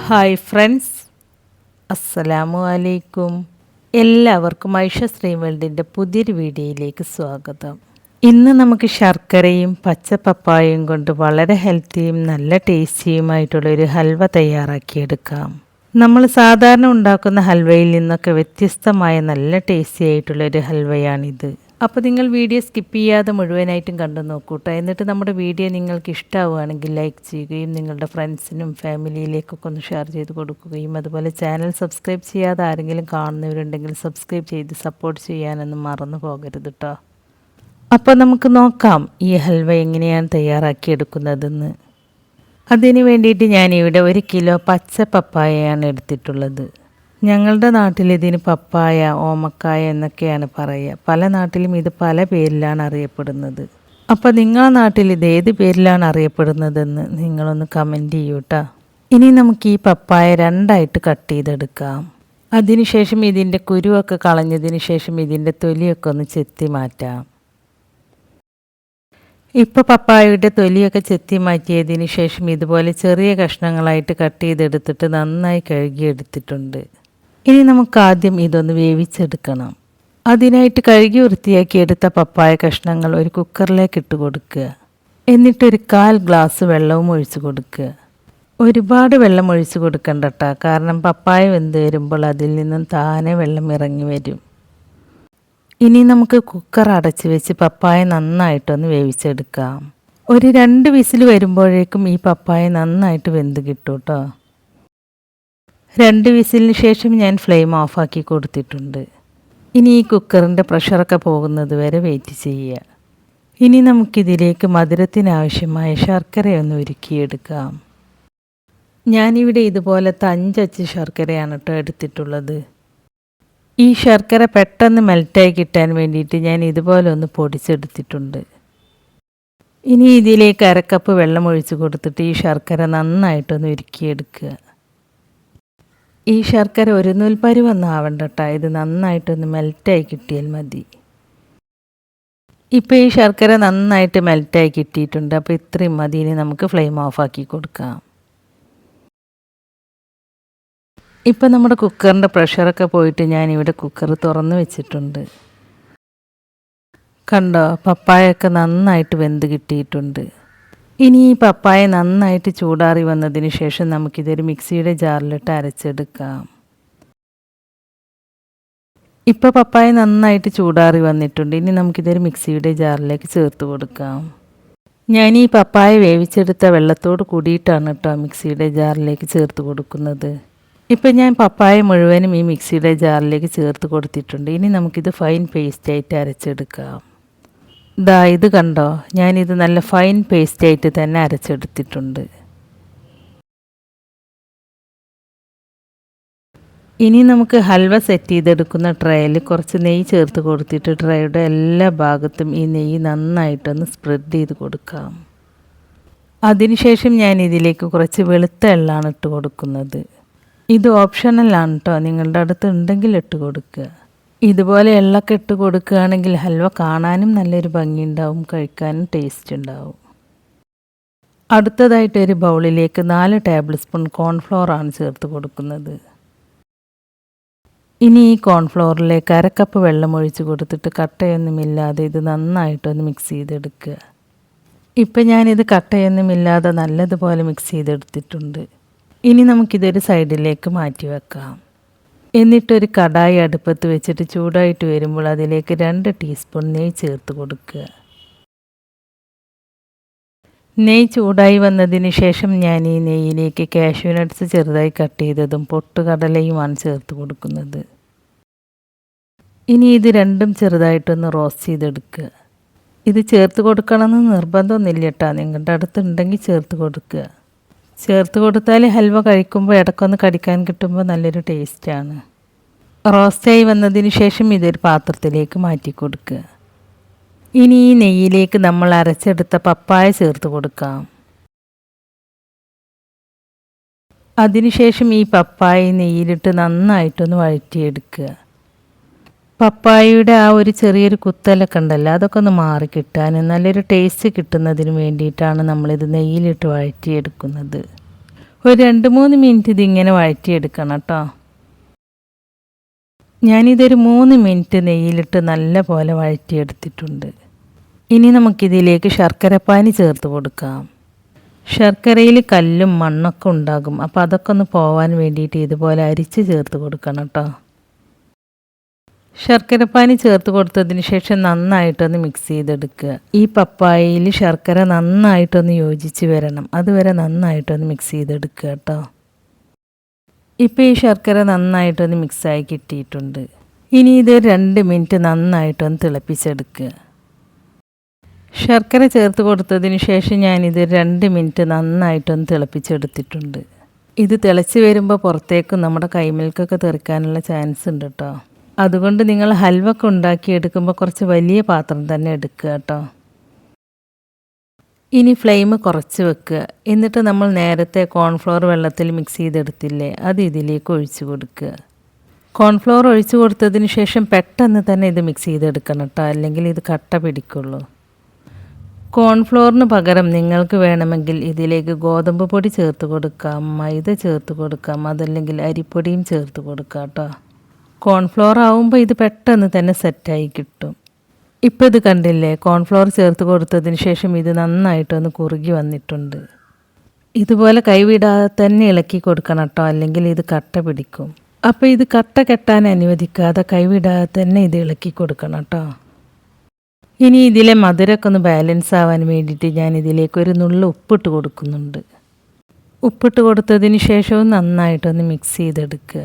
Hi friends, അസ്സലാമു അലൈക്കും. എല്ലാവർക്കും ഐഷ ശ്രീ വേൾഡിൻ്റെ പുതിയൊരു വീഡിയോയിലേക്ക് സ്വാഗതം. ഇന്ന് നമുക്ക് ശർക്കരയും പച്ച പപ്പായയും കൊണ്ട് വളരെ ഹെൽത്തിയും നല്ല ടേസ്റ്റിയുമായിട്ടുള്ളൊരു ഹൽവ തയ്യാറാക്കിയെടുക്കാം. നമ്മൾ സാധാരണ ഉണ്ടാക്കുന്ന ഹൽവയിൽ നിന്നൊക്കെ വ്യത്യസ്തമായ നല്ല ടേസ്റ്റി ആയിട്ടുള്ളൊരു ഹൽവയാണിത്. അപ്പോൾ നിങ്ങൾ വീഡിയോ സ്കിപ്പ് ചെയ്യാതെ മുഴുവനായിട്ടും കണ്ടു നോക്കൂട്ടോ. എന്നിട്ട് നമ്മുടെ വീഡിയോ നിങ്ങൾക്ക് ഇഷ്ടമാവുകയാണെങ്കിൽ ലൈക്ക് ചെയ്യുകയും നിങ്ങളുടെ ഫ്രണ്ട്സിനും ഫാമിലിയിലേക്കൊക്കെ ഒന്ന് ഷെയർ ചെയ്ത് കൊടുക്കുകയും അതുപോലെ ചാനൽ സബ്സ്ക്രൈബ് ചെയ്യാതെ ആരെങ്കിലും കാണുന്നവരുണ്ടെങ്കിൽ സബ്സ്ക്രൈബ് ചെയ്ത് സപ്പോർട്ട് ചെയ്യാനൊന്നും മറന്നു പോകരുത് കേട്ടോ. അപ്പോൾ നമുക്ക് നോക്കാം ഈ ഹൽവ എങ്ങനെയാണ് തയ്യാറാക്കിയെടുക്കുന്നതെന്ന്. അതിന് വേണ്ടിയിട്ട് ഞാനിവിടെ 1 കിലോ പച്ച പപ്പായയാണ് എടുത്തിട്ടുള്ളത്. ഞങ്ങളുടെ നാട്ടിൽ ഇതിന് പപ്പായ, ഓമക്കായ എന്നൊക്കെയാണ് പറയുക. പല നാട്ടിലും ഇത് പല പേരിലാണ് അറിയപ്പെടുന്നത്. അപ്പോൾ നിങ്ങളുടെ നാട്ടിൽ ഇത് ഏത് പേരിലാണ് അറിയപ്പെടുന്നതെന്ന് നിങ്ങളൊന്ന് കമൻറ്റ് ചെയ്യൂ കേട്ടോ. ഇനി നമുക്ക് ഈ പപ്പായ 2ആയിട്ട് കട്ട് ചെയ്തെടുക്കാം. അതിനുശേഷം ഇതിൻ്റെ കുരുവൊക്കെ കളഞ്ഞതിന് ശേഷം ഇതിൻ്റെ തൊലിയൊക്കെ ഒന്ന് ചെത്തി മാറ്റാം. ഇപ്പോൾ പപ്പായയുടെ തൊലിയൊക്കെ ചെത്തി മാറ്റിയതിന് ശേഷം ഇതുപോലെ ചെറിയ കഷ്ണങ്ങളായിട്ട് കട്ട് ചെയ്തെടുത്തിട്ട് നന്നായി കഴുകിയെടുത്തിട്ടുണ്ട്. ഇനി നമുക്ക് ആദ്യം ഇതൊന്ന് വേവിച്ചെടുക്കണം. അതിനായിട്ട് കഴുകി വൃത്തിയാക്കിയെടുത്ത പപ്പായ കഷ്ണങ്ങൾ ഒരു കുക്കറിലേക്ക് ഇട്ട് കൊടുക്കുക. എന്നിട്ടൊരു 1/4 ഗ്ലാസ് വെള്ളവും ഒഴിച്ചു കൊടുക്കുക. ഒരുപാട് വെള്ളം ഒഴിച്ചു കൊടുക്കണ്ട കേട്ടോ, കാരണം പപ്പായ വെന്ത് വരുമ്പോൾ അതിൽ നിന്നും താനെ വെള്ളം ഇറങ്ങി വരും. ഇനി നമുക്ക് കുക്കർ അടച്ച് വെച്ച് പപ്പായ നന്നായിട്ടൊന്ന് വേവിച്ചെടുക്കാം. ഒരു 2 വിസിൽ വരുമ്പോഴേക്കും ഈ പപ്പായ നന്നായിട്ട് വെന്ത് കിട്ടും കേട്ടോ. 2 വിസിലിന് ശേഷം ഞാൻ ഫ്ലെയിം ഓഫാക്കി കൊടുത്തിട്ടുണ്ട്. ഇനി ഈ കുക്കറിൻ്റെ പ്രഷറൊക്കെ പോകുന്നത് വരെ വെയിറ്റ് ചെയ്യുക. ഇനി നമുക്കിതിലേക്ക് മധുരത്തിനാവശ്യമായ ശർക്കരയൊന്ന് ഉരുക്കിയെടുക്കാം. ഞാനിവിടെ ഇതുപോലത്തെ 5 അച്ച് ശർക്കരയാണ് കേട്ടോ എടുത്തിട്ടുള്ളത്. ഈ ശർക്കര പെട്ടെന്ന് മെൽറ്റായി കിട്ടാൻ വേണ്ടിയിട്ട് ഞാൻ ഇതുപോലെ ഒന്ന് പൊടിച്ചെടുത്തിട്ടുണ്ട്. ഇനി ഇതിലേക്ക് 1/2 കപ്പ് വെള്ളം ഒഴിച്ച് കൊടുത്തിട്ട് ഈ ശർക്കര നന്നായിട്ടൊന്ന് ഉരുക്കിയെടുക്കുക. ഈ ശർക്കര ഒരു നൂൽപ്പരുവൊന്നും ആവണ്ട കേട്ടോ, ഇത് നന്നായിട്ടൊന്ന് മെൽറ്റായി കിട്ടിയാൽ മതി. ഇപ്പോൾ ഈ ശർക്കര നന്നായിട്ട് മെൽറ്റായി കിട്ടിയിട്ടുണ്ട്. അപ്പോൾ ഇത്രയും മതി. ഇനി നമുക്ക് ഫ്ലെയിം ഓഫാക്കി കൊടുക്കാം. ഇപ്പം നമ്മുടെ കുക്കറിൻ്റെ പ്രഷറൊക്കെ പോയിട്ട് ഞാനിവിടെ കുക്കർ തുറന്ന് വെച്ചിട്ടുണ്ട്. കണ്ടോ, പപ്പായൊക്കെ നന്നായിട്ട് വെന്ത് കിട്ടിയിട്ടുണ്ട്. ഇനി ഈ പപ്പായ നന്നായിട്ട് ചൂടാറി വന്നതിന് ശേഷം നമുക്കിതൊരു മിക്സിയുടെ ജാറിലിട്ട് അരച്ചെടുക്കാം. ഇപ്പോൾ പപ്പായ നന്നായിട്ട് ചൂടാറി വന്നിട്ടുണ്ട്. ഇനി നമുക്കിതൊരു മിക്സിയുടെ ജാറിലേക്ക് ചേർത്ത് കൊടുക്കാം. ഞാൻ ഈ പപ്പായ വേവിച്ചെടുത്ത വെള്ളത്തോട് കൂടിയിട്ടാണ് കേട്ടോ മിക്സിയുടെ ജാറിലേക്ക് ചേർത്ത് കൊടുക്കുന്നത്. ഇപ്പം ഞാൻ പപ്പായ മുഴുവനും ഈ മിക്സിയുടെ ജാറിലേക്ക് ചേർത്ത് കൊടുത്തിട്ടുണ്ട്. ഇനി നമുക്കിത് ഫൈൻ പേസ്റ്റായിട്ട് അരച്ചെടുക്കാം. ഇത് കണ്ടോ, ഞാനിത് നല്ല ഫൈൻ പേസ്റ്റായിട്ട് തന്നെ അരച്ചെടുത്തിട്ടുണ്ട്. ഇനി നമുക്ക് ഹൽവ സെറ്റ് ചെയ്തെടുക്കുന്ന ട്രേയിൽ കുറച്ച് നെയ്യ് ചേർത്ത് കൊടുത്തിട്ട് ട്രേയുടെ എല്ലാ ഭാഗത്തും ഈ നെയ്യ് നന്നായിട്ടൊന്ന് സ്പ്രെഡ് ചെയ്ത് കൊടുക്കാം. അതിനുശേഷം ഞാൻ ഇതിലേക്ക് കുറച്ച് വെളുത്ത എള്ളാണ് ഇട്ട് കൊടുക്കുന്നത്. ഇത് ഓപ്ഷണലാണ് കേട്ടോ, നിങ്ങളുടെ അടുത്ത് ഉണ്ടെങ്കിൽ ഇട്ട് കൊടുക്കുക. ഇതുപോലെ എള്ളൊക്കെ ഇട്ട് കൊടുക്കുകയാണെങ്കിൽ ഹൽവ കാണാനും നല്ലൊരു ഭംഗിയുണ്ടാവും, കഴിക്കാനും ടേസ്റ്റ് ഉണ്ടാവും. അടുത്തതായിട്ട് ഒരു ബൗളിലേക്ക് 4 ടേബിൾ സ്പൂൺ കോൺഫ്ലോറാണ് ചേർത്ത് കൊടുക്കുന്നത്. ഇനി ഈ കോൺഫ്ലോറിലേക്ക് 1/2 കപ്പ് വെള്ളം ഒഴിച്ച് കൊടുത്തിട്ട് കട്ടയൊന്നുമില്ലാതെ ഇത് നന്നായിട്ടൊന്ന് മിക്സ് ചെയ്തെടുക്കുക. ഇപ്പം ഞാനിത് കട്ടയൊന്നുമില്ലാതെ നല്ലതുപോലെ മിക്സ് ചെയ്തെടുത്തിട്ടുണ്ട്. ഇനി നമുക്കിതൊരു സൈഡിലേക്ക് മാറ്റി വെക്കാം. എന്നിട്ടൊരു കടായി അടുപ്പത്ത് വെച്ചിട്ട് ചൂടായിട്ട് വരുമ്പോൾ അതിലേക്ക് 2 ടീസ്പൂൺ നെയ്യ് ചേർത്ത് കൊടുക്കുക. നെയ്യ് ചൂടായി വന്നതിന് ശേഷം ഞാൻ ഈ നെയ്യിലേക്ക് കാഷ്യൂ നട്ട്സ് ചെറുതായി കട്ട് ചെയ്തതും പൊട്ടുകടലയുമാണ് ചേർത്ത് കൊടുക്കുന്നത്. ഇനി ഇത് രണ്ടും ചെറുതായിട്ടൊന്ന് റോസ്റ്റ് ചെയ്തെടുക്കുക. ഇത് ചേർത്ത് കൊടുക്കണമെന്ന് നിർബന്ധമൊന്നുമില്ല കേട്ടോ, നിങ്ങളുടെ അടുത്തുണ്ടെങ്കിൽ ചേർത്ത് കൊടുക്കുക. ചേർത്ത് കൊടുത്താൽ ഹൽവ കഴിക്കുമ്പോൾ ഇടയ്ക്കൊന്ന് കടിക്കാൻ കിട്ടുമ്പോൾ നല്ലൊരു ടേസ്റ്റാണ്. റോസ്റ്റായി വന്നതിന് ശേഷം ഇതൊരു പാത്രത്തിലേക്ക് മാറ്റി കൊടുക്കുക. ഇനി ഈ നെയ്യിലേക്ക് നമ്മൾ അരച്ചെടുത്ത പപ്പായ ചേർത്ത് കൊടുക്കാം. അതിനുശേഷം ഈ പപ്പായ നെയ്യിലിട്ട് നന്നായിട്ടൊന്ന് വഴറ്റിയെടുക്കുക. പപ്പായയുടെ ആ ഒരു ചെറിയൊരു കുത്തലൊക്കെ ഉണ്ടല്ലോ, അതൊക്കെ ഒന്ന് മാറിക്കിട്ടാൻ നല്ലൊരു ടേസ്റ്റ് കിട്ടുന്നതിന് വേണ്ടിയിട്ടാണ് നമ്മളിത് നെയ്യിലിട്ട് വഴറ്റിയെടുക്കുന്നത്. ഒരു 2-3 മിനിറ്റ് ഇതിങ്ങനെ വഴറ്റിയെടുക്കണം കേട്ടോ. ഞാനിതൊരു 3 മിനിറ്റ് നെയ്യിലിട്ട് നല്ല പോലെ വഴറ്റിയെടുത്തിട്ടുണ്ട്. ഇനി നമുക്കിതിലേക്ക് ശർക്കരപ്പാനി ചേർത്ത് കൊടുക്കാം. ശർക്കരയിൽ കല്ലും മണ്ണൊക്കെ ഉണ്ടാകും, അപ്പോൾ അതൊക്കെ ഒന്ന് പോവാൻ വേണ്ടിയിട്ട് ഇതുപോലെ അരിച്ച് ചേർത്ത് കൊടുക്കണം കേട്ടോ. ശർക്കരപ്പാനി ചേർത്ത് കൊടുത്തതിന് ശേഷം നന്നായിട്ടൊന്ന് മിക്സ് ചെയ്തെടുക്കുക. ഈ പപ്പായയിൽ ശർക്കര നന്നായിട്ടൊന്ന് യോജിച്ച് വരണം, അതുവരെ നന്നായിട്ടൊന്ന് മിക്സ് ചെയ്തെടുക്കുക കേട്ടോ. ഇപ്പോൾ ഈ ശർക്കര നന്നായിട്ടൊന്ന് മിക്സായി കിട്ടിയിട്ടുണ്ട്. ഇനി ഇത് 2 മിനിറ്റ് നന്നായിട്ടൊന്ന് തിളപ്പിച്ചെടുക്കുക. ശർക്കര ചേർത്ത് കൊടുത്തതിന് ശേഷം ഞാനിത് 2 മിനിറ്റ് നന്നായിട്ടൊന്ന് തിളപ്പിച്ചെടുത്തിട്ടുണ്ട്. ഇത് തിളച്ച് വരുമ്പോൾ പുറത്തേക്കും നമ്മുടെ കൈമിൽക്കൊക്കെ തെറിക്കാനുള്ള ചാൻസ് ഉണ്ട് കേട്ടോ. അതുകൊണ്ട് നിങ്ങൾ ഹൽവ ഒക്കെ ഉണ്ടാക്കിയെടുക്കുമ്പോൾ കുറച്ച് വലിയ പാത്രം തന്നെ എടുക്കുക കേട്ടോ. ഇനി ഫ്ലെയിം കുറച്ച് വെക്കുക. എന്നിട്ട് നമ്മൾ നേരത്തെ കോൺഫ്ലോർ വെള്ളത്തിൽ മിക്സ് ചെയ്തെടുത്തില്ലേ, അത് ഇതിലേക്ക് ഒഴിച്ച് കൊടുക്കുക. കോൺഫ്ലോർ ഒഴിച്ച് കൊടുത്തതിന് ശേഷം പെട്ടെന്ന് തന്നെ ഇത് മിക്സ് ചെയ്തെടുക്കണം കേട്ടോ, അല്ലെങ്കിൽ ഇത് കട്ട പിടിക്കുള്ളൂ. കോൺഫ്ലോറിന് പകരം നിങ്ങൾക്ക് വേണമെങ്കിൽ ഇതിലേക്ക് ഗോതമ്പ് പൊടി ചേർത്ത് കൊടുക്കാം, മൈദ ചേർത്ത് കൊടുക്കാം, അതല്ലെങ്കിൽ അരിപ്പൊടിയും ചേർത്ത് കൊടുക്കാം കേട്ടോ. കോൺഫ്ലോർ ആവുമ്പോൾ ഇത് പെട്ടെന്ന് തന്നെ സെറ്റായി കിട്ടും. ഇപ്പോൾ ഇത് കണ്ടില്ലേ, കോൺഫ്ലോർ ചേർത്ത് കൊടുത്തതിന് ശേഷം ഇത് നന്നായിട്ടൊന്ന് കുറുകി വന്നിട്ടുണ്ട്. ഇതുപോലെ കൈവിടാതെ തന്നെ ഇളക്കി കൊടുക്കണം കേട്ടോ, അല്ലെങ്കിൽ ഇത് കട്ട പിടിക്കും. അപ്പോൾ ഇത് കട്ട കെട്ടാൻ അനുവദിക്കാതെ കൈവിടാതെ തന്നെ ഇത് ഇളക്കി കൊടുക്കണം കേട്ടോ. ഇനി ഇതിലെ മധുരമൊക്കെ ഒന്ന് ബാലൻസ് ആവാൻ വേണ്ടിയിട്ട് ഞാൻ ഇതിലേക്ക് ഒരു നുള്ളു ഉപ്പിട്ട് കൊടുക്കുന്നുണ്ട്. ഉപ്പിട്ട് കൊടുത്തതിന് ശേഷവും നന്നായിട്ടൊന്ന് മിക്സ് ചെയ്തെടുക്കുക.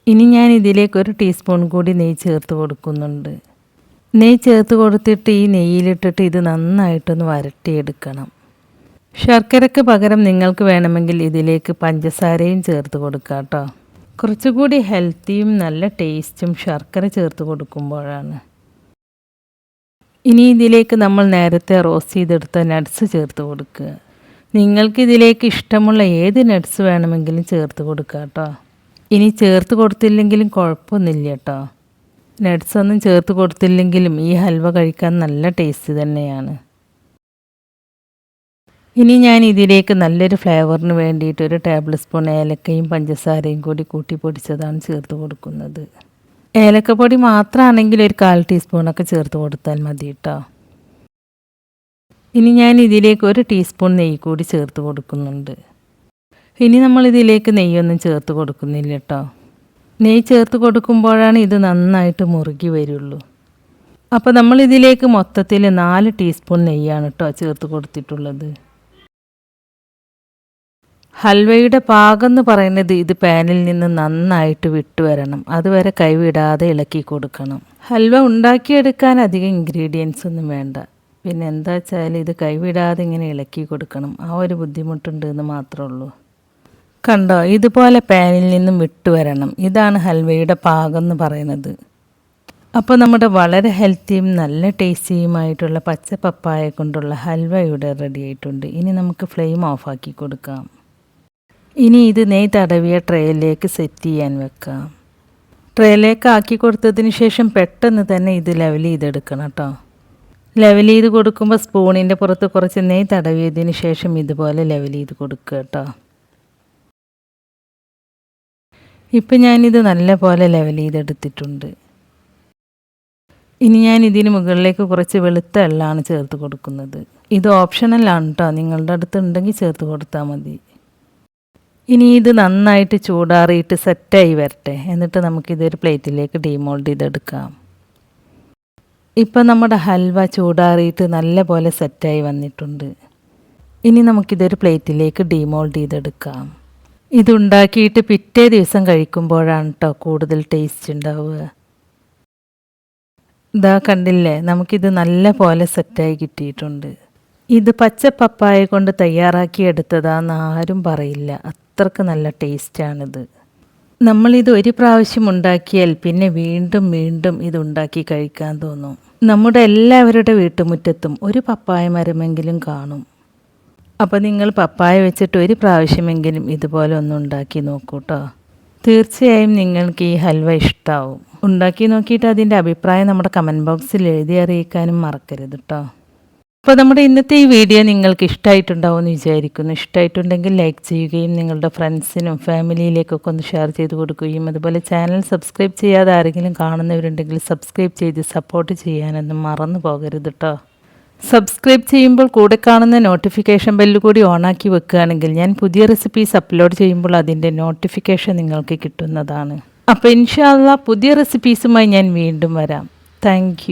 ഇനി ഞാൻ ഇതിലേക്ക് 1 ടീസ്പൂൺ കൂടി നെയ്യ് ചേർത്ത് കൊടുക്കുന്നുണ്ട്. നെയ്യ് ചേർത്ത് കൊടുത്തിട്ട് ഈ നെയ്യിലിട്ടിട്ട് ഇത് നന്നായിട്ടൊന്ന് വരട്ടിയെടുക്കണം. ശർക്കരയ്ക്ക് പകരം നിങ്ങൾക്ക് വേണമെങ്കിൽ ഇതിലേക്ക് പഞ്ചസാരയും ചേർത്ത് കൊടുക്കാം കേട്ടോ. കുറച്ചുകൂടി ഹെൽത്തിയും നല്ല ടേസ്റ്റും ശർക്കര ചേർത്ത് കൊടുക്കുമ്പോഴാണ്. ഇനി ഇതിലേക്ക് നമ്മൾ നേരത്തെ റോസ്റ്റ് ചെയ്തെടുത്ത നട്ട്സ് ചേർത്ത് കൊടുക്കുക. നിങ്ങൾക്ക് ഇതിലേക്ക് ഇഷ്ടമുള്ള ഏത് നട്ട്സ് വേണമെങ്കിലും ചേർത്ത് കൊടുക്കാം കേട്ടോ. ഇനി ചേർത്ത് കൊടുത്തില്ലെങ്കിലും കുഴപ്പമൊന്നുമില്ല കേട്ടോ. നട്ട്സ് ഒന്നും ചേർത്ത് കൊടുത്തില്ലെങ്കിലും ഈ ഹൽവ കഴിക്കാൻ നല്ല ടേസ്റ്റ് തന്നെയാണ്. ഇനി ഞാൻ ഇതിലേക്ക് നല്ലൊരു ഫ്ലേവറിന് വേണ്ടിയിട്ട് 1 ടേബിൾ സ്പൂൺ ഏലക്കയും പഞ്ചസാരയും കൂടി കൂട്ടി പൊടിച്ചതാണ് ചേർത്ത് കൊടുക്കുന്നത്. ഏലക്കപ്പൊടി മാത്രമാണെങ്കിൽ 1/4 ടീസ്പൂണൊക്കെ ചേർത്ത് കൊടുത്താൽ മതി കേട്ടോ. ഇനി ഞാൻ ഇതിലേക്ക് 1 ടീസ്പൂൺ നെയ്യ് കൂടി ചേർത്ത് കൊടുക്കുന്നുണ്ട്. ഇനി നമ്മൾ ഇതിലേക്ക് നെയ്യൊന്നും ചേർത്ത് കൊടുക്കുന്നില്ല കേട്ടോ. നെയ്യ് ചേർത്ത് കൊടുക്കുമ്പോഴാണ് ഇത് നന്നായിട്ട് മുറുകി വരുള്ളൂ. അപ്പോൾ നമ്മൾ ഇതിലേക്ക് മൊത്തത്തിൽ 4 ടീസ്പൂൺ നെയ്യാണ് കേട്ടോ ചേർത്ത് കൊടുത്തിട്ടുള്ളത്. ഹൽവയുടെ പാകം എന്ന് പറയുന്നത് ഇത് പാനിൽ നിന്ന് നന്നായിട്ട് വിട്ടുവരണം, അതുവരെ കൈവിടാതെ ഇളക്കി കൊടുക്കണം. ഹൽവ ഉണ്ടാക്കിയെടുക്കാൻ അധികം ഇൻഗ്രീഡിയൻസ് ഒന്നും വേണ്ട. പിന്നെ എന്താ വെച്ചാൽ ഇത് കൈവിടാതെ ഇങ്ങനെ ഇളക്കി കൊടുക്കണം, ആ ഒരു ബുദ്ധിമുട്ടുണ്ട് എന്ന് മാത്രമേ ഉള്ളൂ. കണ്ടോ, ഇതുപോലെ പാനിൽ നിന്നും വിട്ടുവരണം. ഇതാണ് ഹൽവയുടെ പാകം എന്ന് പറയുന്നത്. അപ്പോൾ നമ്മുടെ വളരെ ഹെൽത്തിയും നല്ല ടേസ്റ്റിയുമായിട്ടുള്ള പച്ച പപ്പായ കൊണ്ടുള്ള ഹൽവ ഇവിടെ റെഡി ആയിട്ടുണ്ട്. ഇനി നമുക്ക് ഫ്ലെയിം ഓഫാക്കി കൊടുക്കാം. ഇനി ഇത് നെയ്യ് തടവിയ ട്രേയിലേക്ക് സെറ്റ് ചെയ്യാൻ വെക്കാം. ട്രേയിലേക്ക് ആക്കി കൊടുത്തതിന് ശേഷം പെട്ടെന്ന് തന്നെ ഇത് ലെവൽ ചെയ്തെടുക്കണം കേട്ടോ. ലെവൽ ചെയ്ത് കൊടുക്കുമ്പോൾ സ്പൂണിൻ്റെ പുറത്ത് കുറച്ച് നെയ്യ് തടവിയതിന് ശേഷം ഇതുപോലെ ലെവൽ ചെയ്ത് കൊടുക്കുക കേട്ടോ. ഇപ്പം ഞാനിത് നല്ല പോലെ ലെവൽ ചെയ്തെടുത്തിട്ടുണ്ട്. ഇനി ഞാൻ ഇതിന് മുകളിലേക്ക് കുറച്ച് വെളുത്ത എള്ളാണ് ചേർത്ത് കൊടുക്കുന്നത്. ഇത് ഓപ്ഷണലാണ് കേട്ടോ, നിങ്ങളുടെ അടുത്ത് ഉണ്ടെങ്കിൽ ചേർത്ത് കൊടുത്താൽ മതി. ഇനി ഇത് നന്നായിട്ട് ചൂടാറിയിട്ട് സെറ്റായി വരട്ടെ, എന്നിട്ട് നമുക്കിതൊരു പ്ലേറ്റിലേക്ക് ഡീമോൾഡ് ചെയ്തെടുക്കാം. ഇപ്പം നമ്മുടെ ഹൽവ ചൂടാറിയിട്ട് നല്ല പോലെ സെറ്റായി വന്നിട്ടുണ്ട്. ഇനി നമുക്കിതൊരു പ്ലേറ്റിലേക്ക് ഡീമോൾഡ് ചെയ്തെടുക്കാം. ഇതുണ്ടാക്കിയിട്ട് പിറ്റേ ദിവസം കഴിക്കുമ്പോഴാണ് കേട്ടോ കൂടുതൽ ടേസ്റ്റ് ഉണ്ടാവുക. ഇതാ കണ്ടില്ലേ, നമുക്കിത് നല്ല പോലെ സെറ്റായി കിട്ടിയിട്ടുണ്ട്. ഇത് പച്ച പപ്പായ കൊണ്ട് തയ്യാറാക്കിയെടുത്തതാന്ന് ആരും പറയില്ല, അത്രക്ക് നല്ല ടേസ്റ്റാണിത്. നമ്മളിത് 1 പ്രാവശ്യം ഉണ്ടാക്കിയാൽ പിന്നെ വീണ്ടും വീണ്ടും ഇത് ഉണ്ടാക്കി കഴിക്കാൻ തോന്നും. നമ്മുടെ എല്ലാവരുടെ വീട്ടുമുറ്റത്തും ഒരു പപ്പായ മരമെങ്കിലും കാണും. അപ്പോൾ നിങ്ങൾ പപ്പായ വെച്ചിട്ട് 1 പ്രാവശ്യമെങ്കിലും ഇതുപോലെ ഒന്ന് ഉണ്ടാക്കി നോക്കൂ കേട്ടോ. തീർച്ചയായും നിങ്ങൾക്ക് ഈ ഹൽവ ഇഷ്ടമാവും. ഉണ്ടാക്കി നോക്കിയിട്ട് അതിൻ്റെ അഭിപ്രായം നമ്മുടെ കമൻറ്റ് ബോക്സിൽ എഴുതി അറിയിക്കാനും മറക്കരുത് കേട്ടോ. അപ്പോൾ നമ്മുടെ ഇന്നത്തെ ഈ വീഡിയോ നിങ്ങൾക്ക് ഇഷ്ടമായിട്ടുണ്ടാവുമെന്ന് വിചാരിക്കുന്നു. ഇഷ്ടമായിട്ടുണ്ടെങ്കിൽ ലൈക്ക് ചെയ്യുകയും നിങ്ങളുടെ ഫ്രണ്ട്സിനും ഫാമിലിയിലേക്കൊക്കെ ഒന്ന് ഷെയർ ചെയ്ത് കൊടുക്കുകയും അതുപോലെ ചാനൽ സബ്സ്ക്രൈബ് ചെയ്യാതെ ആരെങ്കിലും കാണുന്നവരുണ്ടെങ്കിൽ സബ്സ്ക്രൈബ് ചെയ്ത് സപ്പോർട്ട് ചെയ്യാനൊന്നും മറന്നു പോകരുത് കേട്ടോ. സബ്സ്ക്രൈബ് ചെയ്യുമ്പോൾ കൂടെ കാണുന്ന നോട്ടിഫിക്കേഷൻ ബെല്ല് കൂടി ഓണാക്കി വെക്കുകയാണെങ്കിൽ ഞാൻ പുതിയ റെസിപ്പീസ് അപ്ലോഡ് ചെയ്യുമ്പോൾ അതിൻ്റെ നോട്ടിഫിക്കേഷൻ നിങ്ങൾക്ക് കിട്ടുന്നതാണ്. അപ്പോൾ ഇൻഷാ അല്ലാഹ് പുതിയ റെസിപ്പീസുമായി ഞാൻ വീണ്ടും വരാം. താങ്ക്